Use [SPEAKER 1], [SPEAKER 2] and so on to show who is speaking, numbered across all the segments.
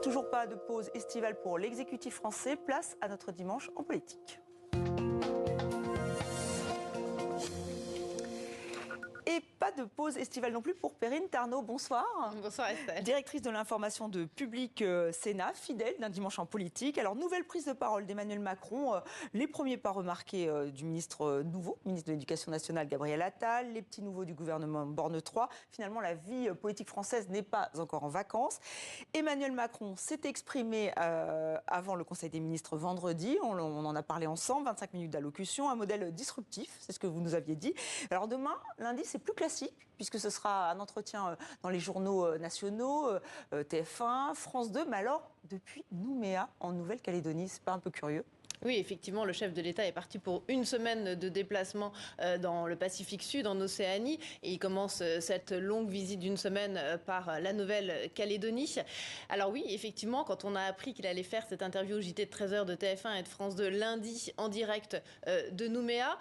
[SPEAKER 1] Toujours pas de pause estivale pour l'exécutif français. Place à notre dimanche en politique. Et pas de pause estivale non plus pour Perrine Tarnaud. Bonsoir.
[SPEAKER 2] Bonsoir Estelle.
[SPEAKER 1] Directrice de l'information de Public Sénat, fidèle d'un dimanche en politique. Alors, nouvelle prise de parole d'Emmanuel Macron. Les premiers pas remarqués du ministre nouveau, ministre de l'Éducation nationale Gabriel Attal. Les petits nouveaux du gouvernement Borne 3. Finalement, la vie politique française n'est pas encore en vacances. Emmanuel Macron s'est exprimé avant le Conseil des ministres vendredi. On en a parlé ensemble. 25 minutes d'allocution. Un modèle disruptif, c'est ce que vous nous aviez dit. Alors demain, lundi, c'est plus classique, puisque ce sera un entretien dans les journaux nationaux, TF1, France 2. Mais alors, depuis Nouméa, en Nouvelle-Calédonie, c'est pas un peu curieux ?
[SPEAKER 2] Oui, effectivement, le chef de l'État est parti pour une semaine de déplacement dans le Pacifique Sud, en Océanie. Et il commence cette longue visite d'une semaine par la Nouvelle-Calédonie. Alors oui, effectivement, quand on a appris qu'il allait faire cette interview au JT de 13h de TF1 et de France 2 lundi en direct de Nouméa,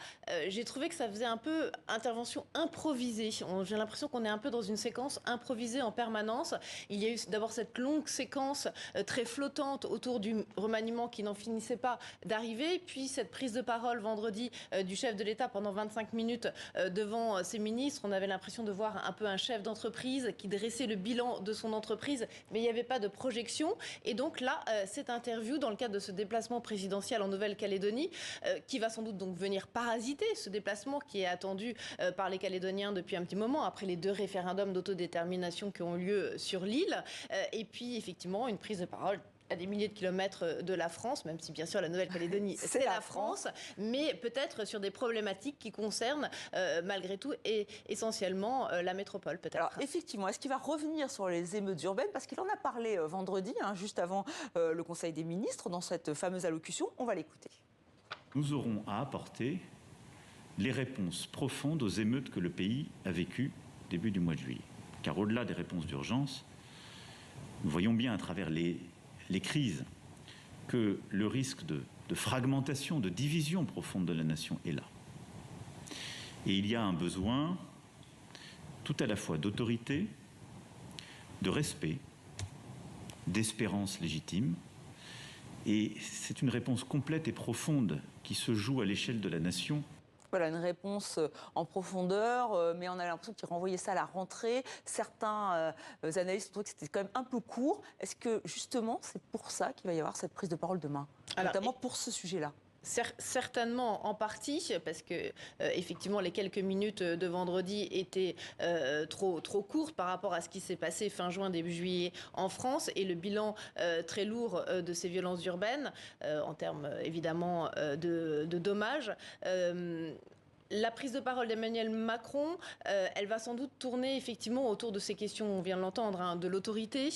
[SPEAKER 2] j'ai trouvé que ça faisait un peu intervention improvisée. J'ai l'impression qu'on est un peu dans une séquence improvisée en permanence. Il y a eu d'abord cette longue séquence très flottante autour du remaniement qui n'en finissait pas d'arriver, puis cette prise de parole vendredi du chef de l'État pendant 25 minutes devant ses ministres. On avait l'impression de voir un peu un chef d'entreprise qui dressait le bilan de son entreprise, mais il n'y avait pas de projection. Et donc là, cette interview, dans le cadre de ce déplacement présidentiel en Nouvelle-Calédonie, qui va sans doute donc venir parasiter ce déplacement qui est attendu par les Calédoniens depuis un petit moment, après les 2 référendums d'autodétermination qui ont lieu sur l'île. Et puis, effectivement, une prise de parole à des milliers de kilomètres de la France, même si bien sûr la Nouvelle-Calédonie c'est la France, mais peut-être sur des problématiques qui concernent malgré tout et essentiellement la métropole peut-être.
[SPEAKER 1] Alors effectivement, est-ce qu'il va revenir sur les émeutes urbaines ? Parce qu'il en a parlé vendredi, juste avant le Conseil des ministres, dans cette fameuse allocution. On va l'écouter.
[SPEAKER 3] Nous aurons à apporter les réponses profondes aux émeutes que le pays a vécues début du mois de juillet. Car au-delà des réponses d'urgence, nous voyons bien à travers les crises, que le risque de fragmentation, de division profonde de la nation est là. Et il y a un besoin tout à la fois d'autorité, de respect, d'espérance légitime. Et c'est une réponse complète et profonde qui se joue à l'échelle de la nation.
[SPEAKER 1] Voilà, une réponse en profondeur, mais on a l'impression qu'il renvoyait ça à la rentrée. Certains analystes ont trouvé que c'était quand même un peu court. Est-ce que justement, c'est pour ça qu'il va y avoir cette prise de parole demain ? Notamment pour ce sujet-là.
[SPEAKER 2] Certainement en partie, parce que effectivement les quelques minutes de vendredi étaient trop courtes par rapport à ce qui s'est passé fin juin, début juillet en France, et le bilan très lourd de ces violences urbaines, en termes évidemment de dommages. La prise de parole d'Emmanuel Macron, elle va sans doute tourner effectivement autour de ces questions, on vient de l'entendre, de l'autorité,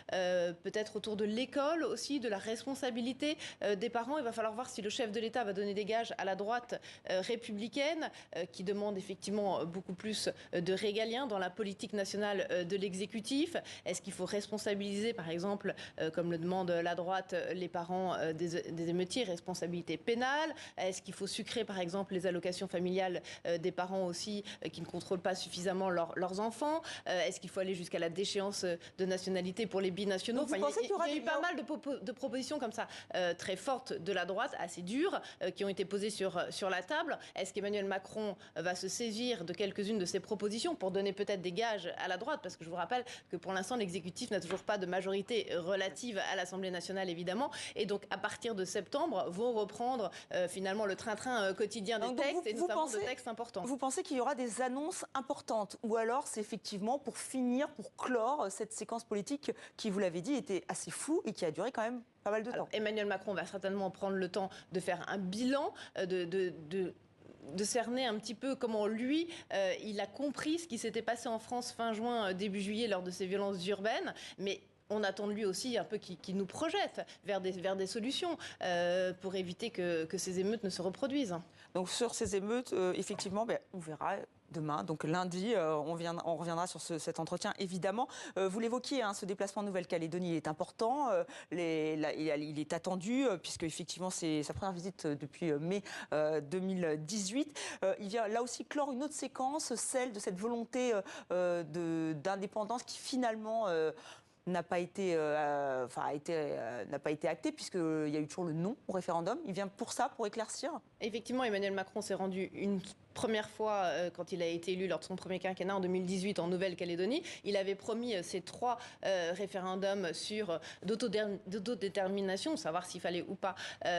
[SPEAKER 2] peut-être autour de l'école aussi, de la responsabilité des parents. Il va falloir voir si le chef de l'État va donner des gages à la droite républicaine, qui demande effectivement beaucoup plus de régalien dans la politique nationale de l'exécutif. Est-ce qu'il faut responsabiliser, par exemple, comme le demande la droite, les parents des émeutiers, responsabilité pénale? Est-ce qu'il faut sucrer, par exemple, les allocations familiales des parents aussi qui ne contrôlent pas suffisamment leurs enfants? Est-ce qu'il faut aller jusqu'à la déchéance de nationalité pour les binationaux? Il y a eu pas mal de propositions comme ça, très fortes de la droite, assez dures, qui ont été posées sur la table. Est-ce qu'Emmanuel Macron va se saisir de quelques-unes de ces propositions pour donner peut-être des gages à la droite? Parce que je vous rappelle que pour l'instant, l'exécutif n'a toujours pas de majorité relative à l'Assemblée nationale, évidemment. Et donc, à partir de septembre, vont reprendre finalement le train-train quotidien des textes, et notamment de textes importants.
[SPEAKER 1] Vous pensez qu'il y aura des annonces importantes, ou alors c'est effectivement pour finir, pour clore cette séquence politique qui, vous l'avez dit, était assez floue et qui a duré quand même pas mal de temps?
[SPEAKER 2] Emmanuel Macron va certainement prendre le temps de faire un bilan, de cerner un petit peu comment lui, il a compris ce qui s'était passé en France fin juin, début juillet lors de ces violences urbaines, mais on attend de lui aussi un peu qu'il nous projette vers des solutions pour éviter que ces émeutes ne se reproduisent.
[SPEAKER 1] Donc sur ces émeutes, effectivement, on verra demain, donc lundi, on reviendra sur cet entretien, évidemment. Vous l'évoquiez, ce déplacement en Nouvelle-Calédonie est important, il est attendu, puisque effectivement c'est sa première visite depuis mai 2018. Il vient là aussi clore une autre séquence, celle de cette volonté d'indépendance qui finalement n'a pas été, n'a pas été acté, puisqu'il y a eu toujours le non au référendum. Il vient pour ça, pour éclaircir?
[SPEAKER 2] Effectivement, Emmanuel Macron s'est rendu une première fois quand il a été élu lors de son premier quinquennat en 2018 en Nouvelle-Calédonie. Il avait promis ces 3 référendums sur d'autodétermination, savoir s'il fallait ou pas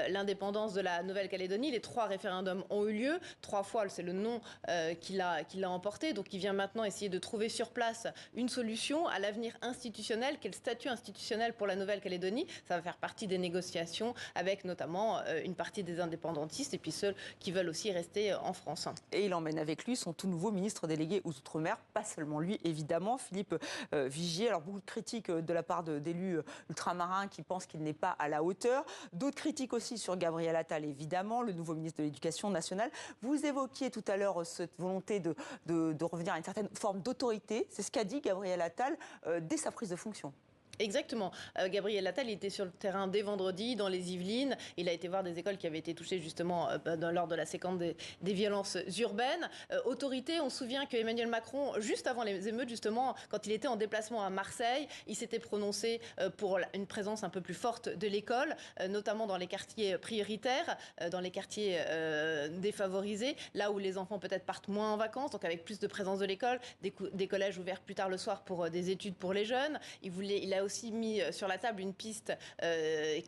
[SPEAKER 2] l'indépendance de la Nouvelle-Calédonie. Les 3 référendums ont eu lieu. 3 fois, c'est le non qui l'a emporté. Donc il vient maintenant essayer de trouver sur place une solution à l'avenir institutionnel. Quel statut institutionnel pour la Nouvelle-Calédonie? Ça va faire partie des négociations avec notamment une partie des indépendantistes et puis ceux qui veulent aussi rester en France.
[SPEAKER 1] Et il emmène avec lui son tout nouveau ministre délégué aux Outre-mer, pas seulement lui évidemment, Philippe Vigier. Alors beaucoup de critiques de la part d'élus ultramarins qui pensent qu'il n'est pas à la hauteur. D'autres critiques aussi sur Gabriel Attal évidemment, le nouveau ministre de l'Éducation nationale. Vous évoquiez tout à l'heure cette volonté de revenir à une certaine forme d'autorité. C'est ce qu'a dit Gabriel Attal dès sa prise de fonction.
[SPEAKER 2] Exactement. Gabriel Attal était sur le terrain dès vendredi dans les Yvelines. Il a été voir des écoles qui avaient été touchées justement lors de la séquence des violences urbaines. Autorité, on se souvient que Emmanuel Macron, juste avant les émeutes justement, quand il était en déplacement à Marseille, il s'était prononcé pour une présence un peu plus forte de l'école, notamment dans les quartiers prioritaires, dans les quartiers défavorisés, là où les enfants peut-être partent moins en vacances, donc avec plus de présence de l'école, des collèges ouverts plus tard le soir pour des études pour les jeunes. Il a aussi mis sur la table une piste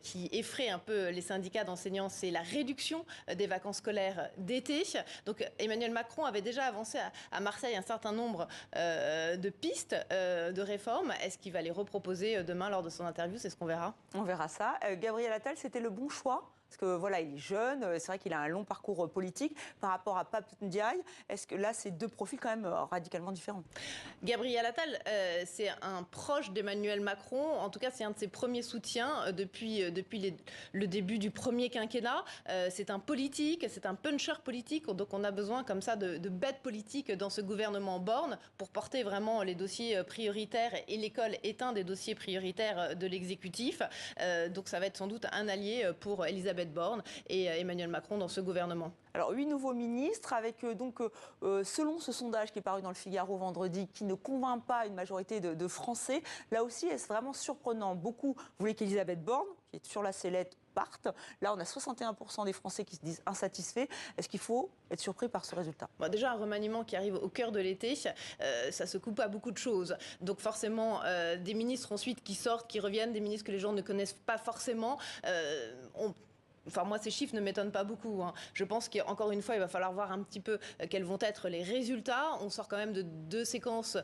[SPEAKER 2] qui effraie un peu les syndicats d'enseignants, c'est la réduction des vacances scolaires d'été. Donc Emmanuel Macron avait déjà avancé à Marseille un certain nombre de pistes de réforme. Est-ce qu'il va les reproposer demain lors de son interview? C'est ce qu'on verra.
[SPEAKER 1] On verra ça. Gabriel Attal, c'était le bon choix? Parce que voilà, il est jeune, c'est vrai qu'il a un long parcours politique par rapport à Pape Ndiaye. Est-ce que là, c'est 2 profils quand même radicalement différents?
[SPEAKER 2] Gabriel Attal, c'est un proche d'Emmanuel Macron. En tout cas, c'est un de ses premiers soutiens depuis le début du premier quinquennat. C'est un politique, c'est un puncher politique. Donc on a besoin comme ça de bêtes politiques dans ce gouvernement Borne pour porter vraiment les dossiers prioritaires. Et l'école est un des dossiers prioritaires de l'exécutif. Donc ça va être sans doute un allié pour Elisabeth Borne et Emmanuel Macron dans ce gouvernement.
[SPEAKER 1] Alors 8 nouveaux ministres avec selon ce sondage qui est paru dans le Figaro vendredi, qui ne convainc pas une majorité de Français. Là aussi, est-ce vraiment surprenant? Beaucoup voulaient qu'Elisabeth Borne, qui est sur la sellette, parte. Là, on a 61% des Français qui se disent insatisfaits. Est-ce qu'il faut être surpris par ce résultat?
[SPEAKER 2] Déjà, un remaniement qui arrive au cœur de l'été, ça se coupe à beaucoup de choses. Donc forcément, des ministres ensuite qui sortent, qui reviennent, des ministres que les gens ne connaissent pas forcément. Enfin, moi, ces chiffres ne m'étonnent pas beaucoup. Je pense qu'encore une fois, il va falloir voir un petit peu quels vont être les résultats. On sort quand même de 2 séquences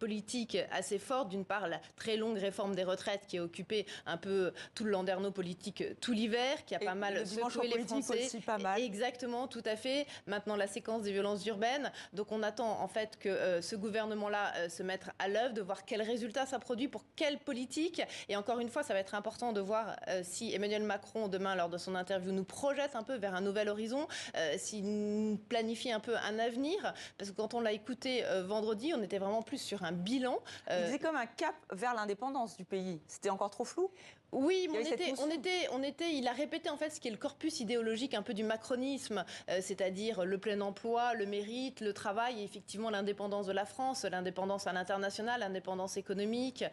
[SPEAKER 2] politiques assez fortes. D'une part, la très longue réforme des retraites qui a occupé un peu tout le landerneau politique tout l'hiver, qui a pas mal secoué les Français.
[SPEAKER 1] Aussi, pas mal.
[SPEAKER 2] Exactement, tout à fait. Maintenant, la séquence des violences urbaines. Donc, on attend en fait que ce gouvernement-là se mette à l'œuvre, de voir quels résultats ça produit pour quelle politique. Et encore une fois, ça va être important de voir si Emmanuel Macron, demain, lors de son interview, nous projette un peu vers un nouvel horizon, s'il nous planifie un peu un avenir. Parce que quand on l'a écouté vendredi, on était vraiment plus sur un bilan.
[SPEAKER 1] Il disait comme un cap vers l'indépendance du pays. C'était encore trop flou?
[SPEAKER 2] Oui, mais il a répété en fait ce qui est le corpus idéologique un peu du macronisme, c'est-à-dire le plein emploi, le mérite, le travail et effectivement l'indépendance de la France, l'indépendance à l'international, l'indépendance économique.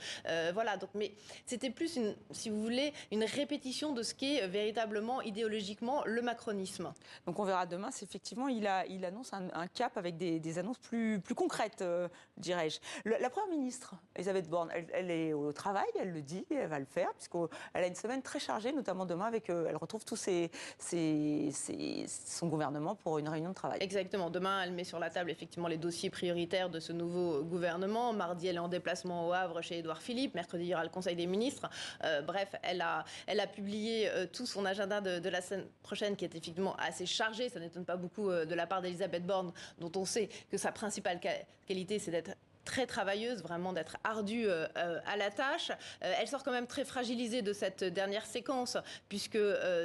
[SPEAKER 2] Voilà, donc, mais c'était plus, si vous voulez, une répétition de ce qu'est véritablement idéologiquement le macronisme.
[SPEAKER 1] Donc on verra demain, c'est effectivement, il annonce un cap avec des annonces plus concrètes, dirais-je. La Première ministre, Elisabeth Borne, elle est au travail, elle le dit, elle va le faire, puisqu'elle a une semaine très chargée, notamment demain, elle retrouve tous son gouvernement pour une réunion de travail.
[SPEAKER 2] Exactement. Demain, elle met sur la table effectivement les dossiers prioritaires de ce nouveau gouvernement. Mardi, elle est en déplacement au Havre chez Édouard Philippe. Mercredi, il y aura le Conseil des ministres. Bref, elle a publié tout son agenda de la semaine prochaine qui est effectivement assez chargé. Ça n'étonne pas beaucoup de la part d'Elisabeth Borne, dont on sait que sa principale qualité, c'est d'être très travailleuse, vraiment d'être ardue à la tâche. Elle sort quand même très fragilisée de cette dernière séquence, puisque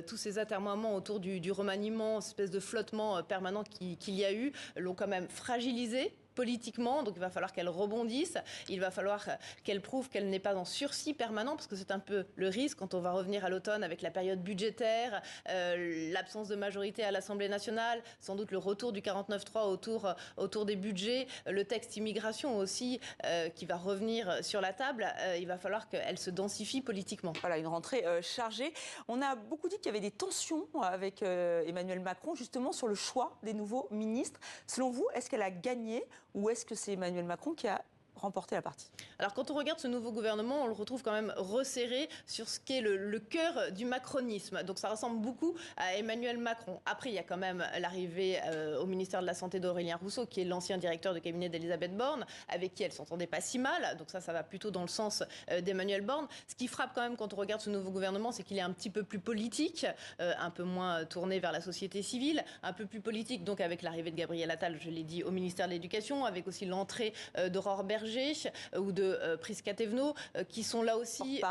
[SPEAKER 2] tous ces atermoiements autour du remaniement, cette espèce de flottement permanent qu'il y a eu, l'ont quand même fragilisée. politiquement, donc il va falloir qu'elle rebondisse, il va falloir qu'elle prouve qu'elle n'est pas en sursis permanent, parce que c'est un peu le risque quand on va revenir à l'automne avec la période budgétaire, l'absence de majorité à l'Assemblée nationale, sans doute le retour du 49.3 autour des budgets, le texte immigration aussi qui va revenir sur la table. Il va falloir qu'elle se densifie politiquement.
[SPEAKER 1] Voilà, une rentrée chargée. On a beaucoup dit qu'il y avait des tensions avec Emmanuel Macron, justement sur le choix des nouveaux ministres. Selon vous, est-ce qu'elle a gagné ou est-ce que c'est Emmanuel Macron qui a remporter la partie?
[SPEAKER 2] Alors quand on regarde ce nouveau gouvernement, on le retrouve quand même resserré sur ce qu'est le cœur du macronisme. Donc ça ressemble beaucoup à Emmanuel Macron. Après, il y a quand même l'arrivée au ministère de la Santé d'Aurélien Rousseau, qui est l'ancien directeur de cabinet d'Elisabeth Borne, avec qui elle s'entendait pas si mal. Donc ça va plutôt dans le sens d'Emmanuel Borne. Ce qui frappe quand même quand on regarde ce nouveau gouvernement, c'est qu'il est un petit peu plus politique, un peu moins tourné vers la société civile, un peu plus politique, donc avec l'arrivée de Gabriel Attal, je l'ai dit, au ministère de l'Éducation, avec aussi l'entrée d'Aurore Berger ou de Prisca Thévenot, qui sont là aussi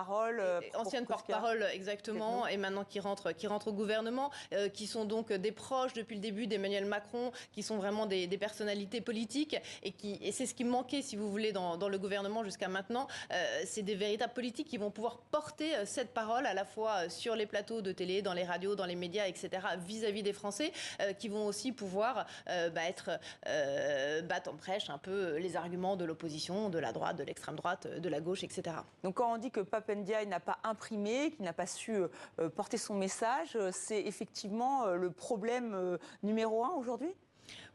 [SPEAKER 2] ancienne porte-parole exactement, et maintenant qui rentrent au gouvernement, qui sont donc des proches depuis le début d'Emmanuel Macron, qui sont vraiment des personnalités politiques, et c'est ce qui manquait, si vous voulez, dans le gouvernement jusqu'à maintenant. C'est des véritables politiques qui vont pouvoir porter cette parole à la fois sur les plateaux de télé, dans les radios, dans les médias, etc., vis-à-vis des Français, qui vont aussi pouvoir battre en brèche un peu les arguments de l'opposition, de la droite, de l'extrême droite, de la gauche, etc.
[SPEAKER 1] Donc quand on dit que Pape Ndiaye n'a pas imprimé, qu'il n'a pas su porter son message, c'est effectivement le problème numéro 1 aujourd'hui ?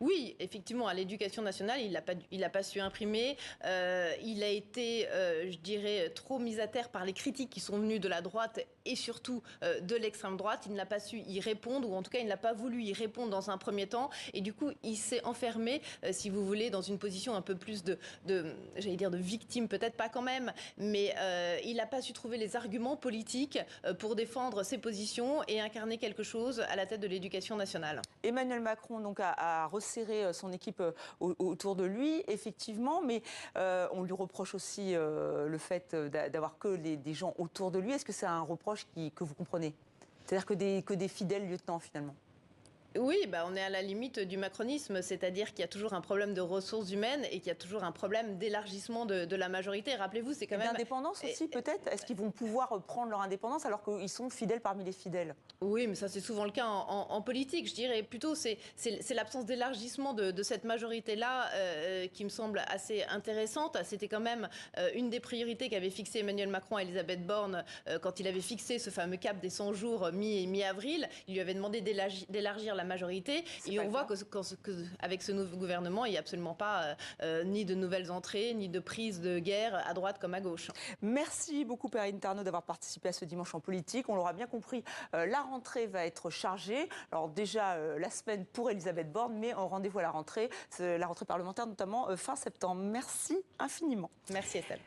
[SPEAKER 2] Oui, effectivement, à l'Éducation nationale, il n'a pas su imprimer. Il a été, je dirais, trop mis à terre par les critiques qui sont venues de la droite et surtout de l'extrême droite. Il n'a pas su y répondre, ou en tout cas, il n'a pas voulu y répondre dans un premier temps. Et du coup, il s'est enfermé, si vous voulez, dans une position un peu plus j'allais dire de victime, peut-être pas quand même, mais il n'a pas su trouver les arguments politiques pour défendre ses positions et incarner quelque chose à la tête de l'Éducation nationale.
[SPEAKER 1] Emmanuel Macron donc a resserré son équipe autour de lui, effectivement, mais on lui reproche aussi le fait d'avoir que des gens autour de lui. Est-ce que c'est un reproche que vous comprenez? C'est-à-dire que des fidèles lieutenants, finalement?
[SPEAKER 2] Oui, on est à la limite du macronisme, c'est-à-dire qu'il y a toujours un problème de ressources humaines et qu'il y a toujours un problème d'élargissement de la majorité. Rappelez-vous, c'est quand même...
[SPEAKER 1] D'indépendance aussi, peut-être? Est-ce qu'ils vont pouvoir prendre leur indépendance alors qu'ils sont fidèles parmi les fidèles?
[SPEAKER 2] Oui, mais ça, c'est souvent le cas en politique. Je dirais plutôt c'est l'absence d'élargissement de cette majorité-là qui me semble assez intéressante. C'était quand même une des priorités qu'avait fixé Emmanuel Macron à Elisabeth Borne quand il avait fixé ce fameux cap des 100 jours mi-avril. Il lui avait demandé d'élargir la majorité. Et on voit qu'avec ce nouveau gouvernement, il n'y a absolument pas ni de nouvelles entrées, ni de prise de guerre à droite comme à gauche.
[SPEAKER 1] Merci beaucoup, Perrine Ternaux, d'avoir participé à ce Dimanche en politique. On l'aura bien compris, la rentrée va être chargée. Alors déjà, la semaine pour Elisabeth Borne, mais rendez-vous à la rentrée parlementaire, notamment fin septembre. Merci infiniment.
[SPEAKER 2] Merci Estelle.